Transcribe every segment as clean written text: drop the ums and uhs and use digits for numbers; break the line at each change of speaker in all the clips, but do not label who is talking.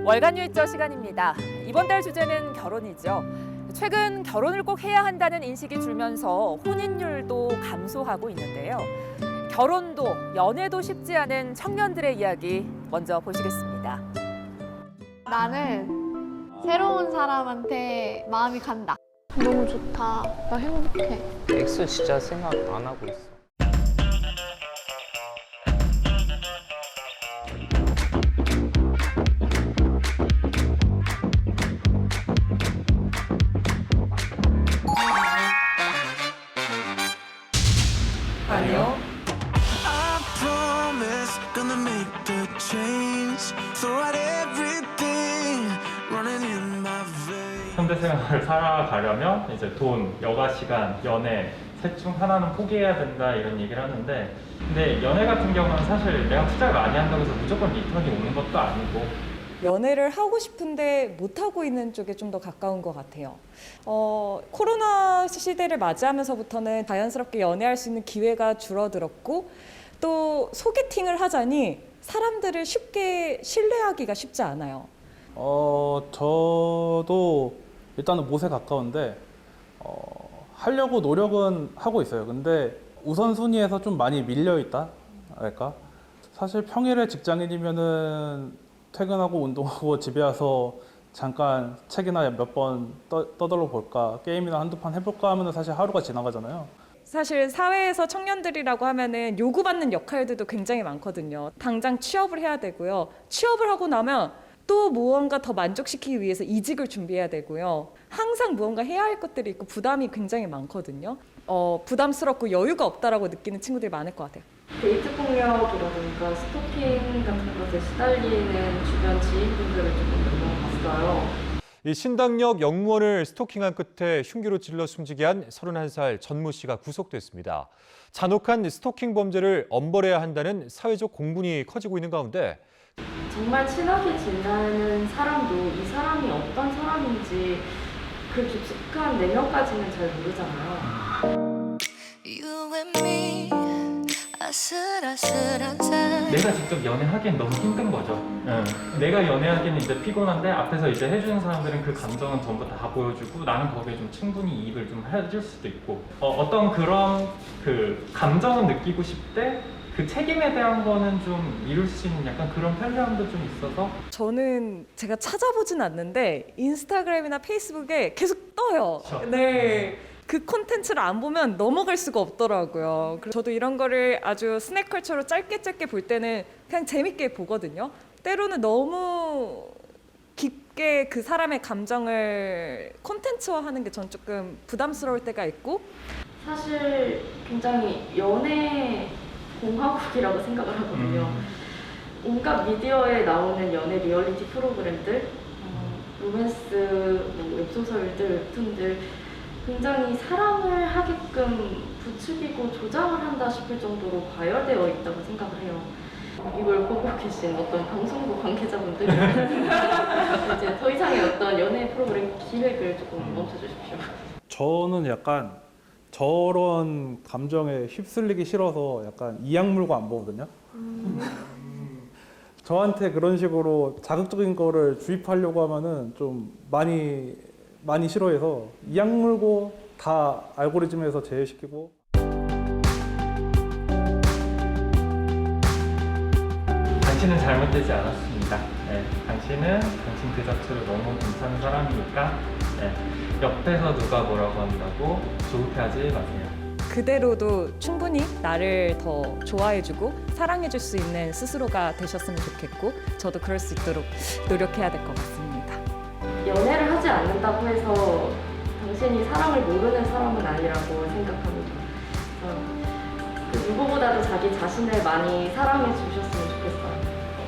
월간 뉴이저 시간입니다. 이번 달 주제는 결혼이죠. 최근 결혼을 꼭 해야 한다는 인식이 줄면서 혼인율도 감소하고 있는데요. 결혼도 연애도 쉽지 않은 청년들의 이야기 먼저 보시겠습니다.
나는 새로운 사람한테 마음이 간다. 너무 좋다. 나 행복해.
엑스 진짜 생각 안 하고 있어.
아니요.
I promise gonna make the change. Throw out everything running in my veins.
현대 생활을 살아가려면 이제 돈, 여가 시간, 연애 셋 중 하나는 포기해야 된다 이런 얘기를 하는데, 근데 연애 같은 경우는 사실 내가 투자를 많이 한다고 해서 무조건 리턴이 오는 것도 아니고,
연애를 하고 싶은데 못하고 있는 쪽에 좀 더 가까운 것 같아요. 코로나 시대를 맞이하면서부터는 자연스럽게 연애할 수 있는 기회가 줄어들었고, 또 소개팅을 하자니 사람들을 쉽게 신뢰하기가 쉽지 않아요.
저도 일단은 못에 가까운데 하려고 노력은 하고 있어요. 근데 우선순위에서 좀 많이 밀려 있다 할까? 사실 평일에 직장인이면은 퇴근하고 운동하고 집에 와서 잠깐 책이나 몇 번 떠들어 볼까, 게임이나 한두 판 해볼까 하면은 사실 하루가 지나가잖아요.
사실 사회에서 청년들이라고 하면은 요구받는 역할들도 굉장히 많거든요. 당장 취업을 해야 되고요. 취업을 하고 나면 또 무언가 더 만족시키기 위해서 이직을 준비해야 되고요. 항상 무언가 해야 할 것들이 있고 부담이 굉장히 많거든요. 부담스럽고 여유가 없다라고 느끼는 친구들이 많을 것 같아요.
데이트 폭력이라든가 스토킹 같은 것에 시달리는 주변 지인분들을 조금 만나봤어요.
이 신당역 영무원을 스토킹한 끝에 흉기로 찔러 숨지게 한 31살 전모 씨가 구속됐습니다. 잔혹한 스토킹 범죄를 엄벌해야 한다는 사회적 공분이 커지고 있는 가운데
정말 친하게 지내는 사람도 이 사람이 어떤 사람인지 그 깊숙한 내면까지는 잘 모르잖아요.
You and me, 아슬아슬한 사이.
내가 직접 연애하기엔 너무 힘든 거죠. 내가 연애하기엔 이제 피곤한데 앞에서 이제 해주는 사람들은 그 감정은 전부 다 보여주고, 나는 거기에 좀 충분히 이입을 좀 해줄 수도 있고, 어떤 그런 그 감정은 느끼고 싶대 그 책임에 대한 거는 좀 미룰 수 있는 약간 그런 편리함도 좀 있어서.
저는 제가 찾아보진 않는데 인스타그램이나 페이스북에 계속 떠요.
그렇죠.
네. 그 콘텐츠를 안 보면 넘어갈 수가 없더라고요. 그래서 저도 이런 거를 아주 스낵컬처로 짧게 볼 때는 그냥 재밌게 보거든요. 때로는 너무 깊게 그 사람의 감정을 콘텐츠화하는 게 전 조금 부담스러울 때가 있고,
사실 굉장히 연애 공화국이라고 생각을 하거든요. 온갖 미디어에 나오는 연애 리얼리티 프로그램들, 로맨스, 웹소설들, 웹툰들 굉장히 사랑을 하게끔 부추기고 조장을 한다 싶을 정도로 과열되어 있다고 생각을 해요. 이걸 보고 계신 어떤 방송국 관계자분들은 이제 더 이상의 어떤 연애 프로그램 기획을 조금 멈춰주십시오.
저는 약간 저런 감정에 휩쓸리기 싫어서 약간 이악 물고 안 보거든요. 저한테 그런 식으로 자극적인 거를 주입하려고 하면은 좀 많이 싫어해서 이악 물고 다 알고리즘에서 제외시키고.
당신은 잘못되지 않았습니다. 당신은 당신 그 자체로 너무 괜찮은 사람이니까 옆에서 누가 뭐라고 한다고 조급해하지 마세요.
그대로도 충분히 나를 더 좋아해주고 사랑해줄 수 있는 스스로가 되셨으면 좋겠고, 저도 그럴 수 있도록 노력해야 될 것 같습니다.
연애를 하지 않는다고 해서 당신이 사랑을 모르는 사람은 아니라고 생각합니다. 그 누구보다도 자기 자신을 많이 사랑해 주셨으면 좋겠어요.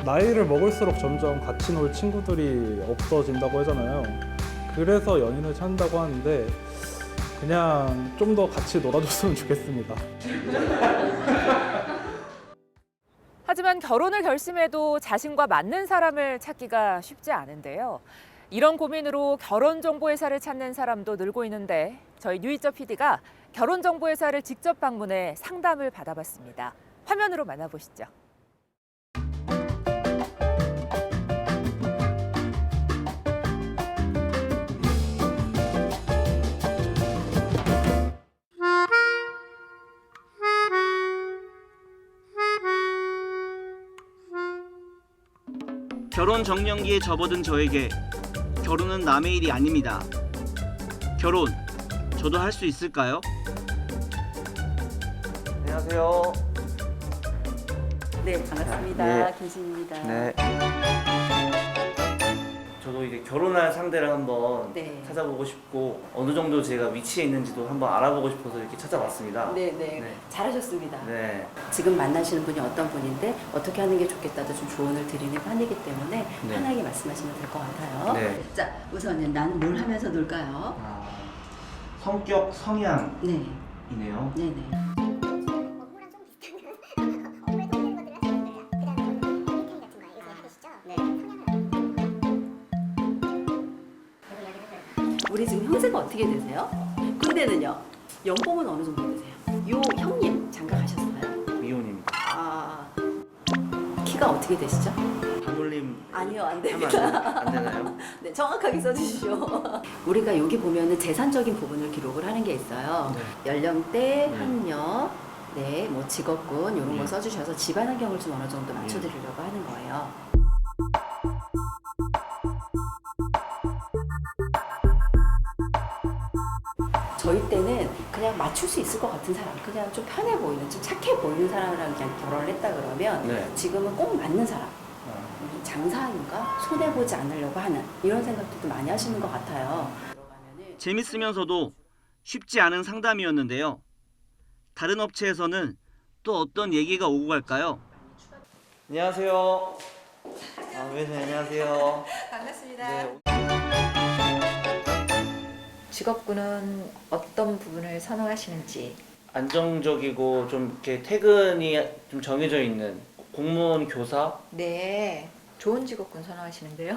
나이를 먹을수록 점점 같이 놀 친구들이 없어진다고 하잖아요. 그래서 연인을 찾는다고 하는데 그냥 좀 더 같이 놀아줬으면 좋겠습니다.
하지만 결혼을 결심해도 자신과 맞는 사람을 찾기가 쉽지 않은데요. 이런 고민으로 결혼정보회사를 찾는 사람도 늘고 있는데, 저희 뉴이저 PD가 결혼정보회사를 직접 방문해 상담을 받아봤습니다. 화면으로 만나보시죠.
결혼 정년기에 접어든 저에게 결혼은 남의 일이 아닙니다. 결혼, 저도 할 수 있을까요? 안녕하세요.
네, 반갑습니다.
네.
김신입니다.
네. 저도 이제 결혼할 상대를 한번
네.
찾아보고 싶고 어느 정도 제가 위치에 있는지도 한번 알아보고 싶어서 이렇게 찾아봤습니다.
네.
네.
잘하셨습니다.
네.
지금 만나시는 분이 어떤 분인데 어떻게 하는 게 좋겠다도 좀 조언을 드리는 편이기 때문에
네.
편하게 말씀하시면 될 것 같아요.
네.
자, 우선은 나는 뭘 하면서 놀까요?
아, 성격, 성향이네요.
네. 네네. 우리 지금 형제가 어떻게 되세요? 근데는요, 연봉은 어느 정도 되세요? 요 형님 장가 가셨어요?
미혼입니다.
아, 키가 어떻게 되시죠?
반올림
아니요, 안
하면
됩니다.
안 되나요?
네, 정확하게 써주시오. 우리가 여기 보면은 재산적인 부분을 기록을 하는 게 있어요. 연령대, 학력, 네, 뭐 직업군 이런 거 써주셔서 집안 환경을 좀 어느 정도 맞춰드리려고 하는 거예요. 저희 때는 그냥 맞출 수 있을 것 같은 사람, 그냥 좀 편해 보이는, 좀 착해 보이는 사람이랑 그냥 결혼을 했다 그러면
네.
지금은 꼭 맞는 사람. 장사인가 손해보지 않으려고 하는 이런 생각도 많이 하시는 것 같아요.
재밌으면서도 쉽지 않은 상담이었는데요. 다른 업체에서는 또 어떤 얘기가 오고 갈까요? 안녕하세요. 네, 안녕하세요.
반갑습니다.
네.
직업군은 어떤 부분을 선호하시는지.
안정적이고 좀 이렇게 퇴근이 좀 정해져 있는 공무원, 교사.
네, 좋은 직업군 선호하시는데요.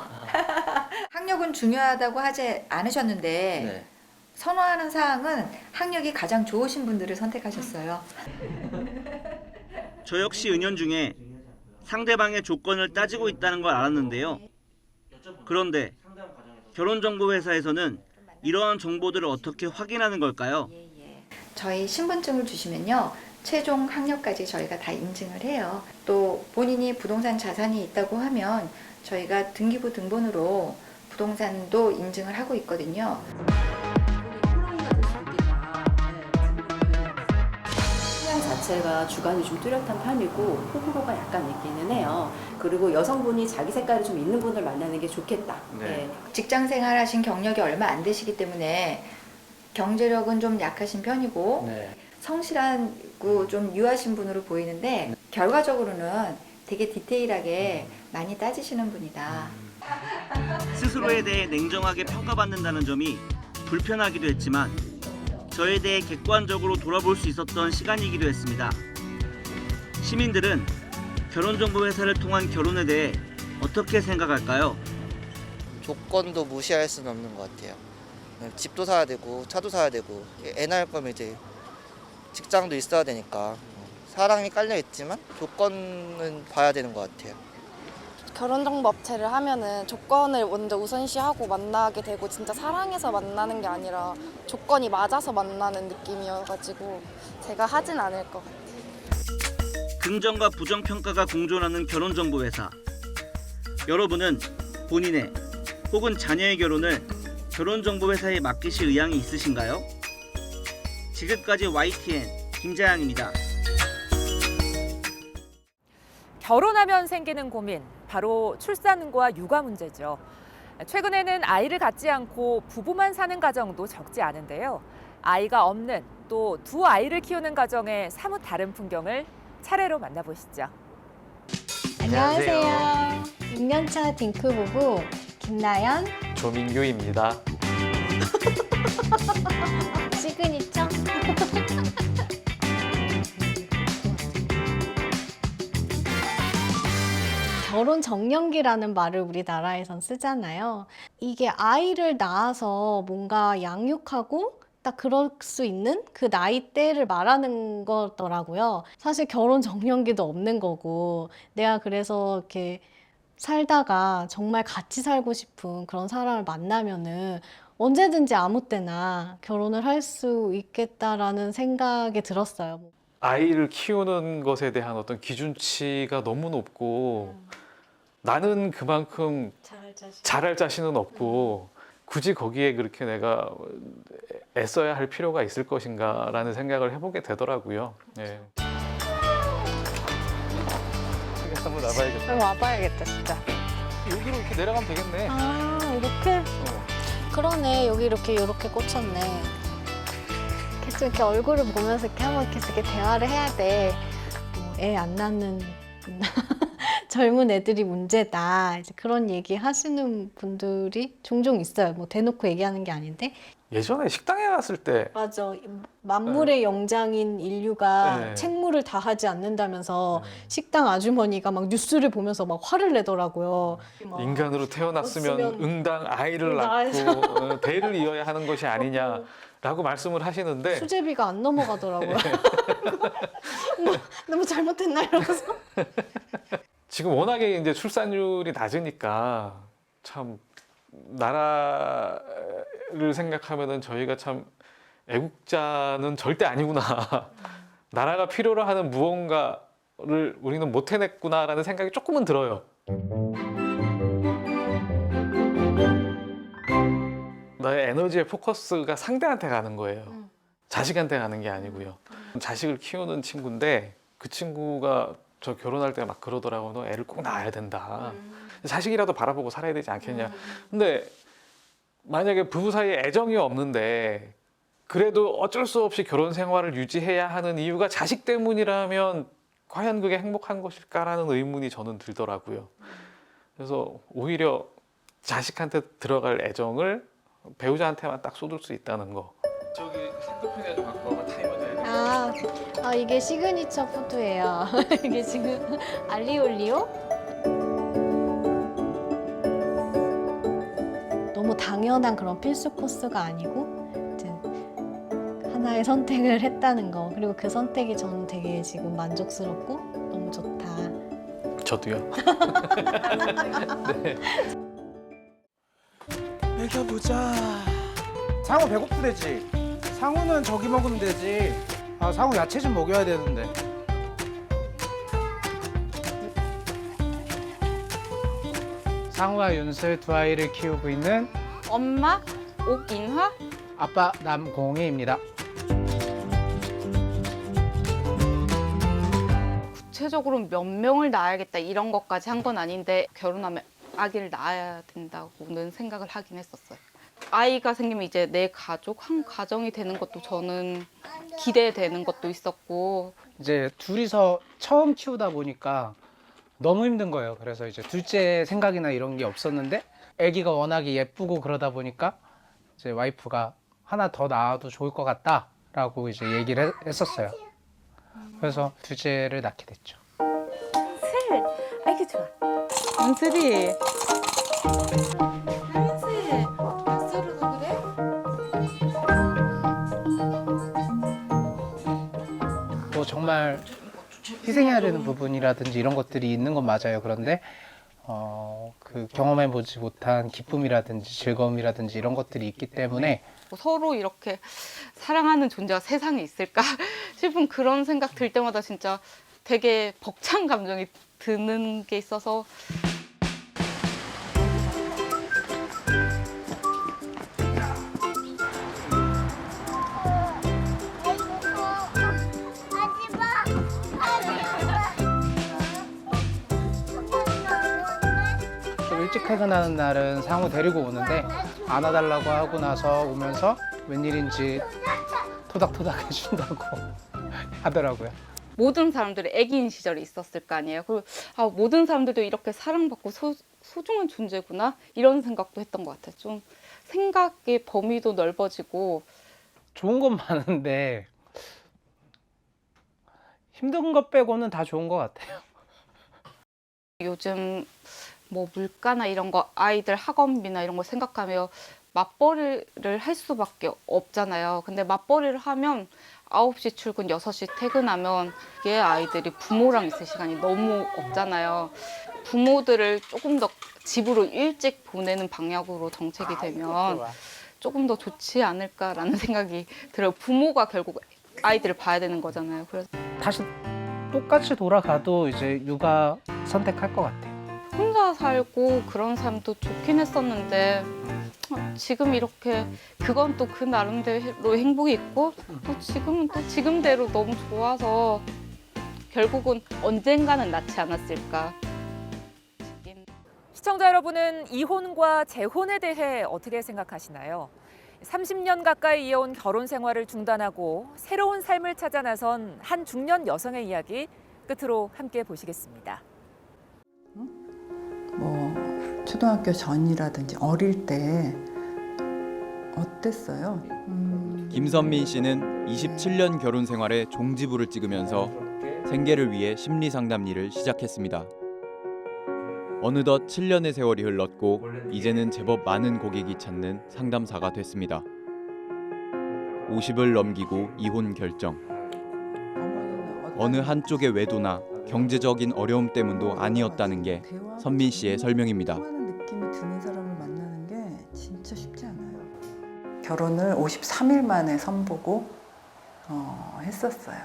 학력은 중요하다고 하지 않으셨는데
네.
선호하는 사항은 학력이 가장 좋으신 분들을 선택하셨어요.
저 역시 은연중에 상대방의 조건을 따지고 있다는 걸 알았는데요. 그런데 결혼정보회사에서는 이러한 정보들을 어떻게 확인하는 걸까요?
저희 신분증을 주시면요, 최종 학력까지 저희가 다 인증을 해요. 또 본인이 부동산 자산이 있다고 하면 저희가 등기부 등본으로 부동산도 인증을 하고 있거든요.
성향 자체가 주관이 좀 뚜렷한 편이고 호불호가 약간 있기는 해요. 그리고 여성분이 자기 색깔이 좀 있는 분을 만나는 게 좋겠다.
네.
직장 생활하신 경력이 얼마 안 되시기 때문에 경제력은 좀 약하신 편이고
네.
성실하고 좀 유하신 분으로 보이는데 결과적으로는 되게 디테일하게 많이 따지시는 분이다.
스스로에 대해 냉정하게 평가받는다는 점이 불편하기도 했지만 저에 대해 객관적으로 돌아볼 수 있었던 시간이기도 했습니다. 시민들은 결혼정보회사를 통한 결혼에 대해 어떻게 생각할까요?
조건도 무시할 수는 없는 것 같아요. 집도 사야 되고 차도 사야 되고 애 낳을 거면 이제 직장도 있어야 되니까 사랑이 깔려 있지만 조건은 봐야 되는 것 같아요.
결혼정보 업체를 하면은 조건을 먼저 우선시하고 만나게 되고 진짜 사랑해서 만나는 게 아니라 조건이 맞아서 만나는 느낌이어가지고 제가 하진 않을 것 같아요.
긍정과 부정평가가 공존하는 결혼정보회사. 여러분은 본인의 혹은 자녀의 결혼을 결혼정보회사에 맡기실 의향이 있으신가요? 지금까지 YTN 김자양입니다.
결혼하면 생기는 고민, 바로 출산과 육아 문제죠. 최근에는 아이를 갖지 않고 부부만 사는 가정도 적지 않은데요. 아이가 없는 또 두 아이를 키우는 가정의 사뭇 다른 풍경을 차례로 만나보시죠.
안녕하세요. 6년차 딩크 부부 김나연,
조민규입니다.
시그니처. 결혼 정년기라는 말을 우리나라에선 쓰잖아요. 이게 아이를 낳아서 뭔가 양육하고 딱 그럴 수 있는 그 나이대를 말하는 거더라고요. 사실 결혼 정년기도 없는 거고, 내가 그래서 이렇게 살다가 정말 같이 살고 싶은 그런 사람을 만나면은 언제든지 아무 때나 결혼을 할 수 있겠다라는 생각이 들었어요.
아이를 키우는 것에 대한 어떤 기준치가 너무 높고 나는 그만큼 잘할 자신은 없고 굳이 거기에 그렇게 내가 애써야 할 필요가 있을 것인가라는 생각을 해보게 되더라고요. 네. 한번 나봐야겠다.
와봐야겠다 진짜.
여기로 이렇게 내려가면 되겠네.
아 이렇게? 그러네. 여기 이렇게 꽂혔네. 계속 이렇게 얼굴을 보면서 이렇게 한번 계속 이렇게 대화를 해야 돼. 애 안 낳는 젊은 애들이 문제다. 이제 그런 얘기 하시는 분들이 종종 있어요. 뭐 대놓고 얘기하는 게 아닌데.
예전에 식당에 갔을 때
맞아. 만물의 영장인 인류가
네.
책무를 다하지 않는다면서 식당 아주머니가 막 뉴스를 보면서 막 화를 내더라고요. 막
인간으로 태어났으면
없으면
응당 아이를
낳아야죠.
낳고 대를 이어야 하는 것이 아니냐라고 말씀을 하시는데
수제비가 안 넘어가더라고요. 너무 잘못했나 이러면서.
지금 워낙에 이제 출산율이 낮으니까 참 나라를 생각하면은 저희가 참 애국자는 절대 아니구나. 나라가 필요로 하는 무언가를 우리는 못 해냈구나라는 생각이 조금은 들어요. 나의 에너지의 포커스가 상대한테 가는 거예요. 자식한테 가는 게 아니고요. 자식을 키우는 친구인데 그 친구가 저 결혼할 때 막 그러더라고. 너 애를 꼭 낳아야 된다. 자식이라도 바라보고 살아야 되지 않겠냐. 근데 만약에 부부 사이에 애정이 없는데 그래도 어쩔 수 없이 결혼 생활을 유지해야 하는 이유가 자식 때문이라면 과연 그게 행복한 것일까라는 의문이 저는 들더라고요. 그래서 오히려 자식한테 들어갈 애정을 배우자한테만 딱 쏟을 수 있다는 거. 저기 핸드폰에 좀 갖고 와봐. 타이머 돼야 돼.
이게 시그니처 푸드예요. 이게 지금 알리올리오? 너무 당연한 그런 필수 코스가 아니고 이제 하나의 선택을 했다는 거. 그리고 그 선택이 저는 되게 지금 만족스럽고 너무 좋다.
저도요. 네.
먹여보자. 상우 배고프대지? 상우는 저기 먹으면 되지. 아, 상우 야채 좀 먹여야 되는데. 상우와 윤슬 두 아이를 키우고 있는
엄마 옥인화,
아빠 남공희입니다.
구체적으로 몇 명을 낳아야겠다 이런 것까지 한 건 아닌데 결혼하면 아기를 낳아야 된다고는 생각을 하긴 했었어요. 아이가 생기면 이제 내 가족, 한 가정이 되는 것도 저는 기대되는 것도 있었고.
이제 둘이서 처음 키우다 보니까 너무 힘든 거예요. 그래서 이제 둘째 생각이나 이런 게 없었는데 아기가 워낙에 예쁘고 그러다 보니까 이제 와이프가 하나 더 낳아도 좋을 것 같다라고 이제 얘기를 했었어요. 그래서 둘째를 낳게 됐죠.
슬, 아이고 좋아. 은슬이.
뭐 정말 희생해야 되는 부분이라든지 이런 것들이 있는 건 맞아요. 그런데 그 경험해보지 못한 기쁨이라든지 즐거움이라든지 이런 것들이 있기 때문에
서로 이렇게 사랑하는 존재가 세상에 있을까 싶은 그런 생각 들 때마다 진짜 되게 벅찬 감정이 드는 게 있어서.
좀 일찍 퇴근하는 날은 상우 데리고 오는데 안아달라고 하고 나서 오면서 웬일인지 토닥토닥 해준다고 하더라고요.
모든 사람들이 애기인 시절이 있었을 거 아니에요. 그리고 모든 사람들도 이렇게 사랑받고 소중한 존재구나 이런 생각도 했던 것 같아요. 좀 생각의 범위도 넓어지고.
좋은 건 많은데 힘든 것 빼고는 다 좋은 것 같아요.
요즘 뭐 물가나 이런 거 아이들 학원비나 이런 거 생각하면 맞벌이를 할 수밖에 없잖아요. 근데 맞벌이를 하면 9시 출근, 6시 퇴근하면 이게 아이들이 부모랑 있을 시간이 너무 없잖아요. 부모들을 조금 더 집으로 일찍 보내는 방향으로 정책이 되면 조금 더 좋지 않을까라는 생각이 들어요. 부모가 결국 아이들을 봐야 되는 거잖아요. 그래서
다시 똑같이 돌아가도 이제 육아 선택할 것 같아요.
혼자 혼자 살고 그런 삶도 좋긴 했었는데 지금 이렇게 그건 또 그 나름대로 행복이 있고 또 지금은 또 지금대로 너무 좋아서 결국은 언젠가는 낫지 않았을까.
시청자 여러분은 이혼과 재혼에 대해 어떻게 생각하시나요? 30년 가까이 이어온 결혼 생활을 중단하고 새로운 삶을 찾아 나선 한 중년 여성의 이야기 끝으로 함께 보시겠습니다.
뭐 초등학교 전이라든지 어릴 때 어땠어요?
김선민 씨는 27년 결혼 생활에 종지부를 찍으면서 생계를 위해 심리 상담 일을 시작했습니다. 어느덧 7년의 세월이 흘렀고 이제는 제법 많은 고객이 찾는 상담사가 됐습니다. 50을 넘기고 이혼 결정. 어느 한쪽의 외도나 경제적인 어려움 때문도 아니었다는 게 선민 씨의 설명입니다.
느낌이 드는 사람을 만나는 게 진짜 쉽지 않아요. 결혼을 53일 만에 선보고 했었어요.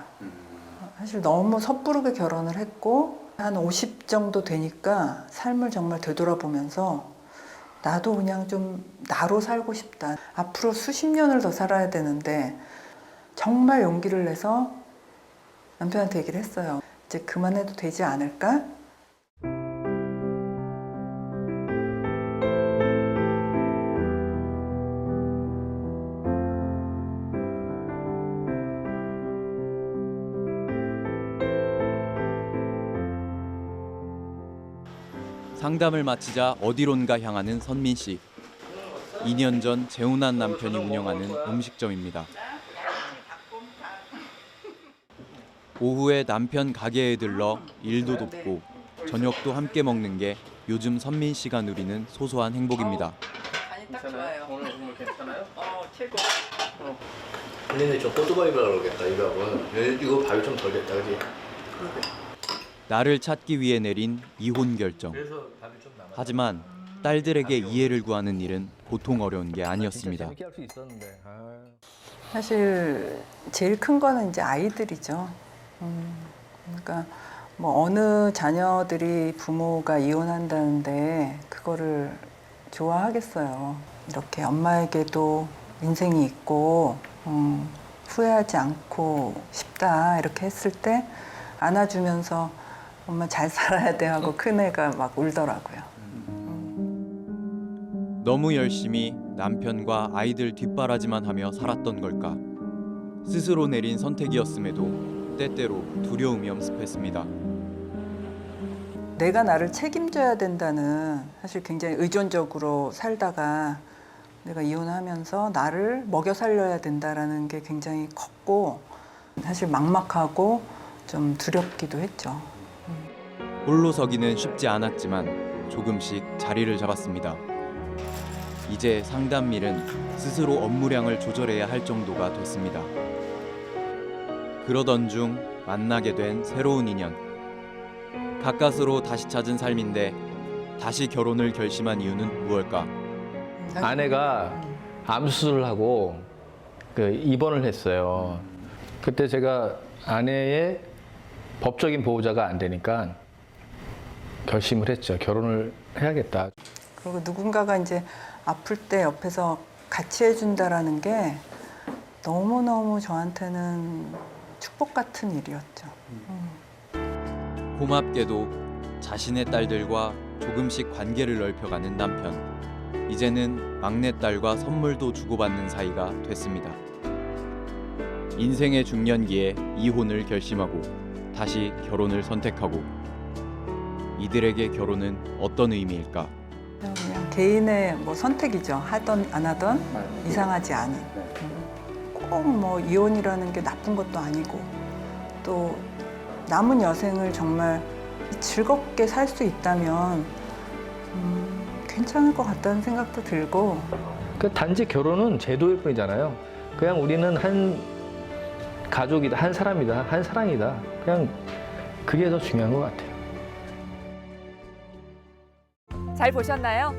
사실 너무 섣부르게 결혼을 했고 한 50 정도 되니까 삶을 정말 되돌아보면서 나도 그냥 좀 나로 살고 싶다. 앞으로 수십 년을 더 살아야 되는데 정말 용기를 내서 남편한테 얘기를 했어요. 이제 그만해도 되지 않을까?
상담을 마치자 어디론가 향하는 선민 씨. 2년 전 재혼한 남편이 운영하는 음식점입니다. 오후에 남편 가게에 들러 일도 돕고 저녁도 함께 먹는 게 요즘 선민 씨가 누리는 소소한 행복입니다.
간이 딱 좋아요.
오늘 국물 괜찮아요?
최고.
근데 저 포도밥이라 그러겠다 이 밥은. 이거 밥이 좀 덜 됐다 그지?
나를 찾기 위해 내린 이혼 결정. 하지만 딸들에게 이해를 구하는 일은 보통 어려운 게 아니었습니다.
사실 제일 큰 거는 이제 아이들이죠. 그러니까 뭐 어느 자녀들이 부모가 이혼한다는데 그거를 좋아하겠어요. 이렇게 엄마에게도 인생이 있고 후회하지 않고 싶다 이렇게 했을 때 안아주면서 엄마 잘 살아야 돼 하고 큰애가 막 울더라고요.
너무 열심히 남편과 아이들 뒷바라지만 하며 살았던 걸까? 스스로 내린 선택이었음에도 때때로 두려움이 엄습했습니다.
내가 나를 책임져야 된다는 사실 굉장히 의존적으로 살다가 내가 이혼하면서 나를 먹여 살려야 된다라는 게 굉장히 컸고 사실 막막하고 좀 두렵기도 했죠.
홀로 서기는 쉽지 않았지만 조금씩 자리를 잡았습니다. 이제 상담 일은 스스로 업무량을 조절해야 할 정도가 됐습니다. 그러던 중 만나게 된 새로운 인연. 가까스로 다시 찾은 삶인데 다시 결혼을 결심한 이유는 무엇일까?
아내가 암 수술을 하고 입원을 했어요. 그때 제가 아내의 법적인 보호자가 안 되니까 결심을 했죠. 결혼을 해야겠다.
그리고 누군가가 이제 아플 때 옆에서 같이 해준다라는 게 너무너무 저한테는 축복 같은 일이었죠.
고맙게도 자신의 딸들과 조금씩 관계를 넓혀가는 남편. 이제는 막내딸과 선물도 주고받는 사이가 됐습니다. 인생의 중년기에 이혼을 결심하고 다시 결혼을 선택하고 이들에게 결혼은 어떤 의미일까?
그냥 개인의 뭐 선택이죠. 하던 안 하던 이상하지 않은. 꼭 뭐 이혼이라는 게 나쁜 것도 아니고 또 남은 여생을 정말 즐겁게 살 수 있다면 괜찮을 것 같다는 생각도 들고.
단지 결혼은 제도일 뿐이잖아요. 그냥 우리는 한 가족이다, 한 사람이다, 한 사랑이다. 그냥 그게 더 중요한 것 같아요.
잘 보셨나요?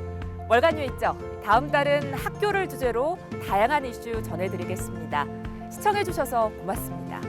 월간 유익적 다음 달은 학교를 주제로 다양한 이슈 전해드리겠습니다. 시청해주셔서 고맙습니다.